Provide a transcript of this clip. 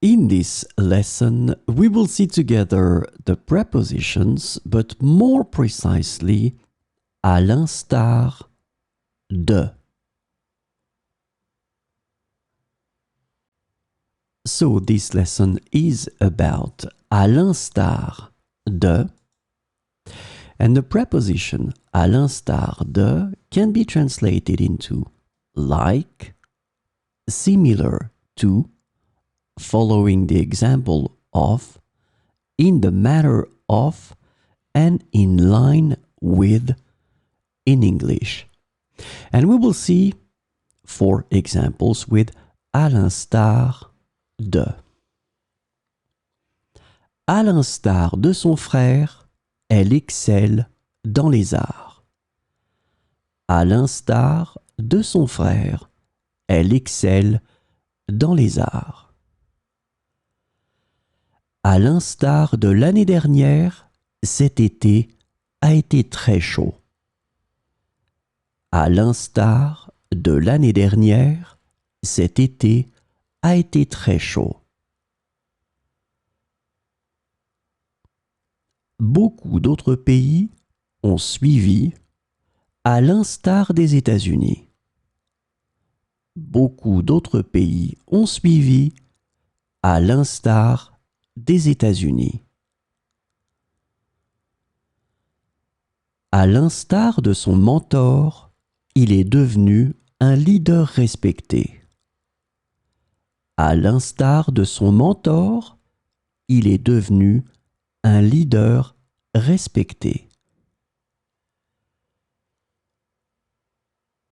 In this lesson, we will see together the prepositions, but more precisely, à l'instar de. So this lesson is about à l'instar de, and the preposition à l'instar de can be translated into like, similar to, following the example of, in the matter of, and in line with in English. And we will see 4 examples with à l'instar de. À l'instar de son frère, elle excelle dans les arts. À l'instar de son frère, elle excelle dans les arts. À l'instar de l'année dernière, cet été a été très chaud. À l'instar de l'année dernière, cet été a été très chaud. Beaucoup d'autres pays ont suivi, à l'instar des États-Unis. Beaucoup d'autres pays ont suivi, à l'instar des États-Unis. À l'instar de son mentor, il est devenu un leader respecté. À l'instar de son mentor, il est devenu un leader respecté.